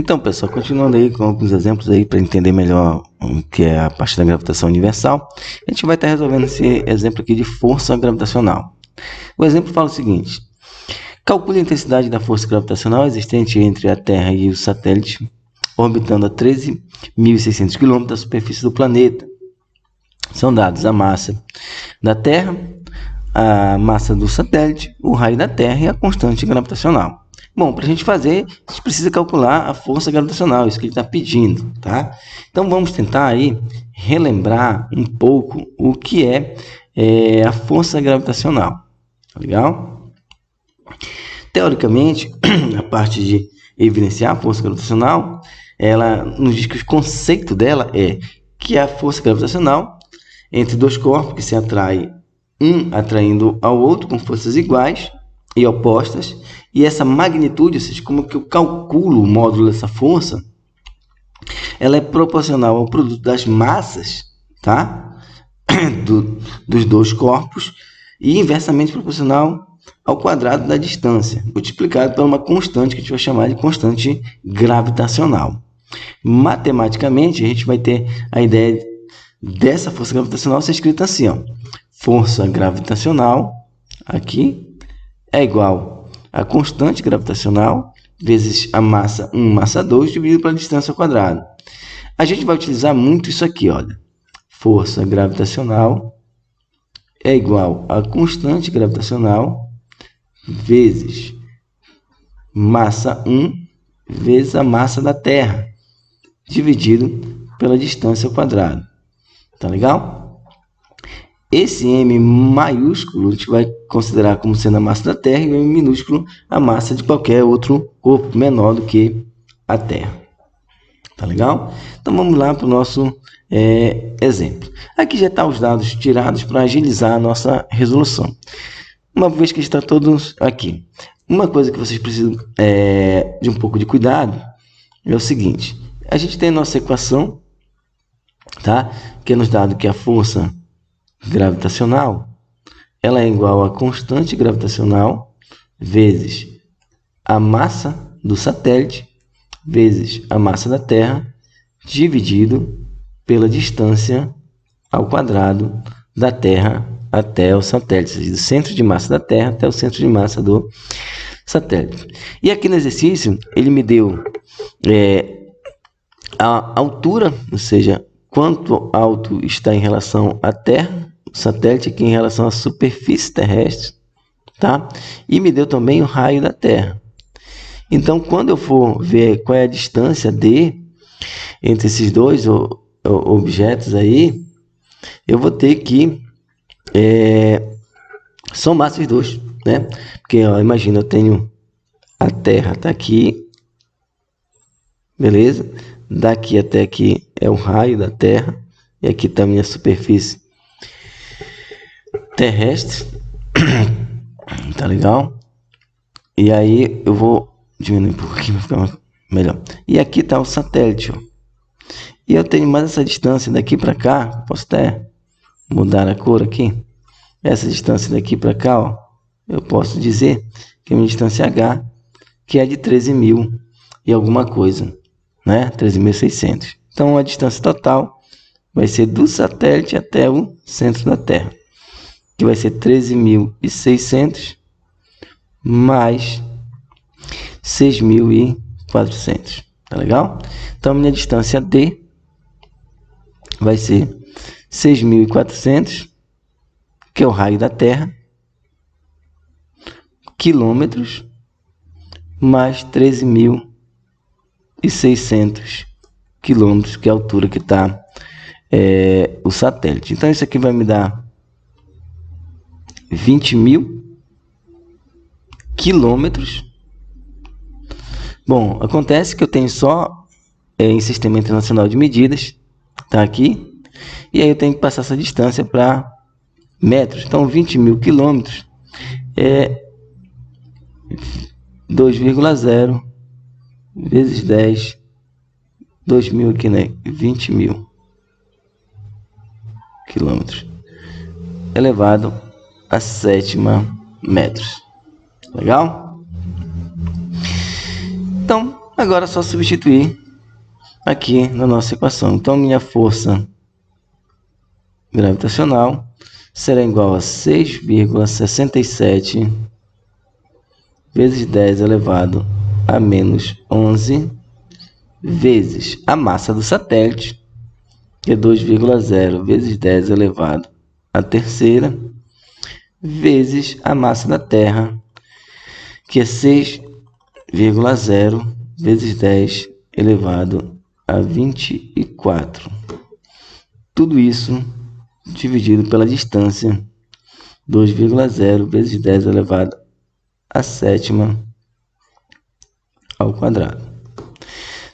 Então, pessoal, continuando aí com alguns exemplos aí para entender melhor o que é a parte da gravitação universal, a gente vai estar resolvendo esse exemplo aqui de força gravitacional. O exemplo fala o seguinte: calcule a intensidade da força gravitacional existente entre a Terra e o satélite, orbitando a 13.600 km da superfície do planeta. São dados a massa da Terra, a massa do satélite, o raio da Terra e a constante gravitacional. Bom, para a gente fazer, a gente precisa calcular a força gravitacional, isso que ele está pedindo, tá? Então vamos tentar aí relembrar um pouco o que é a força gravitacional, tá legal? Teoricamente, a parte de evidenciar a força gravitacional, ela nos diz que o conceito dela é que a força gravitacional entre dois corpos que se atraem, um atraindo ao outro com forças iguais e opostas, e essa magnitude, ou seja, como que eu calculo o módulo dessa força, ela é proporcional ao produto das massas, tá? Dos dois corpos, e inversamente proporcional ao quadrado da distância, multiplicado por uma constante que a gente vai chamar de constante gravitacional. Matematicamente, a gente vai ter a ideia dessa força gravitacional ser escrita assim, ó: força gravitacional aqui é igual a constante gravitacional vezes a massa 1, massa 2, dividido pela distância ao quadrado. A gente vai utilizar muito isso aqui, olha. Força gravitacional é igual a constante gravitacional vezes massa 1 vezes a massa da Terra, dividido pela distância ao quadrado. Tá legal? Esse M maiúsculo a gente vai considerar como sendo a massa da Terra, e o M minúsculo a massa de qualquer outro corpo menor do que a Terra. Tá legal? Então vamos lá para o nosso exemplo. Aqui já estão os dados tirados para agilizar a nossa resolução. Uma vez que está todos aqui, uma coisa que vocês precisam de um pouco de cuidado é o seguinte: a gente tem a nossa equação, tá? Que é nos dado que a força gravitacional ela é igual a constante gravitacional vezes a massa do satélite vezes a massa da Terra, dividido pela distância ao quadrado da Terra até o satélite, ou seja, do centro de massa da Terra até o centro de massa do satélite. E aqui no exercício ele me deu a altura, ou seja, quanto alto está em relação à Terra, o satélite aqui em relação à superfície terrestre, tá? E me deu também o raio da Terra. Então, quando eu for ver qual é a distância D entre esses dois objetos aí, eu vou ter que somar esses dois, né? Porque, ó, imagina, eu tenho a Terra tá aqui, beleza? Daqui até aqui é o raio da Terra, e aqui está a minha superfície terrestre, tá legal? E aí eu vou diminuir um pouquinho para ficar melhor. E aqui está o satélite, ó. E eu tenho mais essa distância daqui para cá, posso até mudar a cor aqui. Essa distância daqui para cá, ó, eu posso dizer que é a minha distância H, que é de 13.000 e alguma coisa, né? 13.600. Então a distância total vai ser do satélite até o centro da Terra, que vai ser 13.600 mais 6.400. Tá legal? Então, minha distância D vai ser 6.400, que é o raio da Terra, quilômetros, mais 13.600 quilômetros, que é a altura que está o satélite. Então, isso aqui vai me dar 20.000 quilômetros. Bom, acontece que eu tenho só em Sistema Internacional de Medidas, tá aqui, e aí eu tenho que passar essa distância para metros. Então, 20.000 quilômetros é 2,0 vezes 10, 2.000 aqui, né? 20.000 quilômetros elevado a 7ª metros. Legal? Então, Agora é só substituir aqui na nossa equação. Então, minha força gravitacional será igual a 6,67 vezes 10 elevado a menos 11 vezes a massa do satélite, que é 2,0 vezes 10 elevado à terceira, vezes a massa da Terra, que é 6,0 vezes 10 elevado a 24. Tudo isso dividido pela distância, 2,0 vezes 10 elevado à sétima ao quadrado.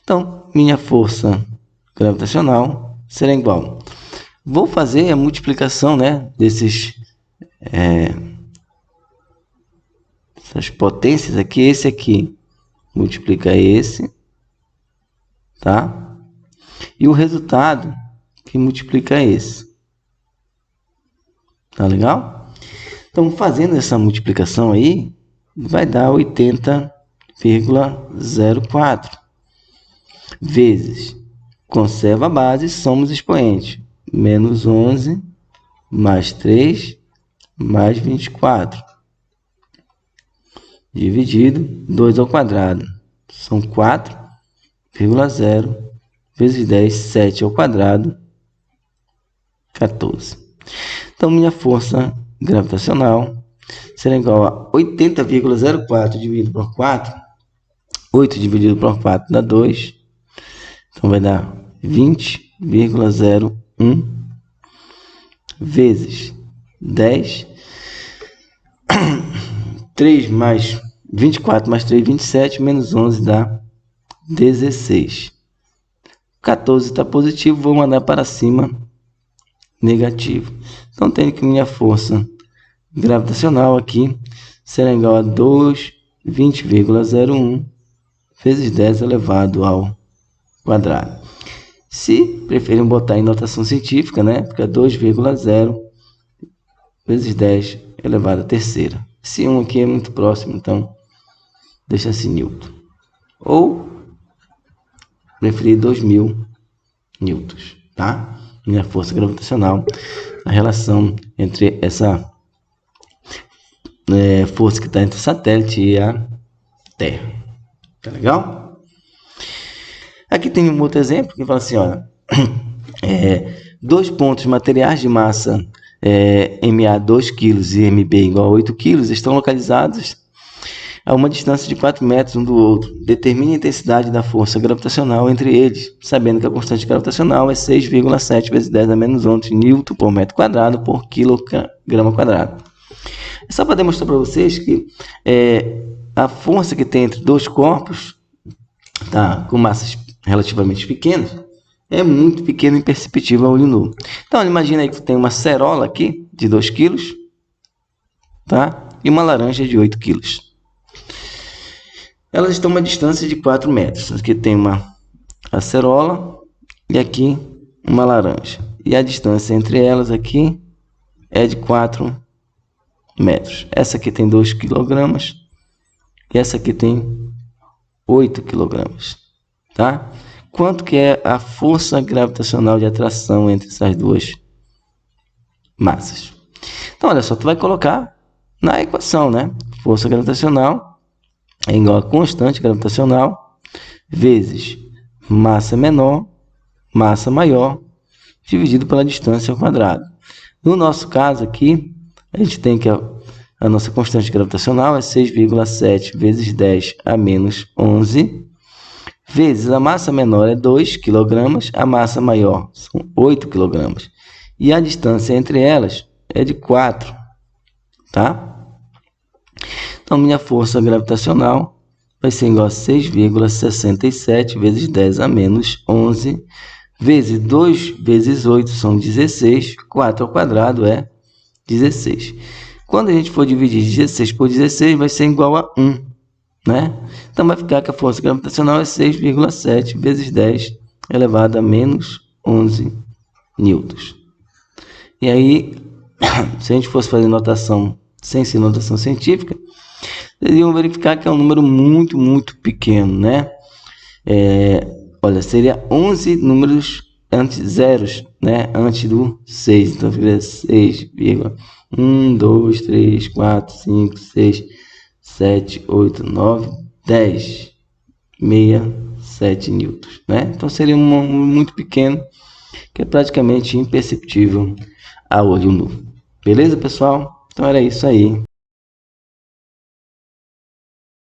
Então, minha força gravitacional será igual. Vou fazer a multiplicação, né, essas potências aqui. Esse aqui multiplica esse, tá? E o resultado que multiplica esse. Tá legal? Então, fazendo essa multiplicação aí, vai dar 80,04 vezes, conserva a base, somos expoentes, menos 11 mais 3 mais 24, dividido 2 ao quadrado, são 4,0 vezes 10, 7 ao quadrado, 14. Então, minha força gravitacional será igual a 80,04 dividido por 4. 8 dividido por 4 dá 2. Então, vai dar 20,01 vezes 10. 3 mais 24 mais 3, 27. Menos 11 dá 16. 14 está positivo, vou mandar para cima negativo. Então, tenho que minha força gravitacional aqui será igual a 20,01 vezes 10 elevado ao quadrado. Se preferem botar em notação científica, né? Porque é 2,0 vezes 10 elevado à terceira. Esse 1 aqui é muito próximo, então deixa assim Newton. Ou preferir 2.000 newtons, tá? Minha força gravitacional, a relação entre essa força que está entre o satélite e a Terra. Tá legal? Aqui tem um outro exemplo que fala assim, olha, dois pontos materiais de massa MA 2 kg e MB igual a 8 kg estão localizados a uma distância de 4 metros um do outro. Determine a intensidade da força gravitacional entre eles, sabendo que a constante gravitacional é 6,7 vezes 10 a menos 11 Newton por metro quadrado por quilograma quadrado. É só para demonstrar para vocês que a força que tem entre dois corpos, tá, com massas relativamente pequenas, é muito pequena e imperceptível a olho nu. Então, imagina aí que tu tem uma cerola aqui de 2 kg, tá? E uma laranja de 8 kg. Elas estão a uma distância de 4 metros. Aqui tem uma acerola e aqui uma laranja. E a distância entre elas aqui é de 4 metros. Essa aqui tem 2 kg e essa aqui tem 8 kg. Tá? Quanto que é a força gravitacional de atração entre essas duas massas? Então, olha só, tu vai colocar na equação, né? Força gravitacional é igual a constante gravitacional vezes massa menor, massa maior, dividido pela distância ao quadrado. No nosso caso aqui, a gente tem que a nossa constante gravitacional é 6,7 vezes 10 a menos 11, vezes a massa menor é 2 kg, a massa maior são 8 kg. E a distância entre elas é de 4, tá? Então, minha força gravitacional vai ser igual a 6,67 vezes 10 a menos 11, vezes 2 vezes 8 são 16, 4 ao quadrado é 16. Quando a gente for dividir 16 por 16, vai ser igual a 1, né? Então, vai ficar que a força gravitacional é 6,7 vezes 10 elevado a menos 11 newtons. E aí, se a gente fosse fazer notação sem ser notação científica, vocês iam verificar que é um número muito, muito pequeno, né? Olha, seria 11 números antes zeros, né? Antes do 6. Então, ficaria 6,1, 2, 3, 4, 5, 6, 7, 8, 9, 10, 67 newtons, né? Então, seria um número muito pequeno, que é praticamente imperceptível a olho nu. Beleza, pessoal? Então, era isso aí.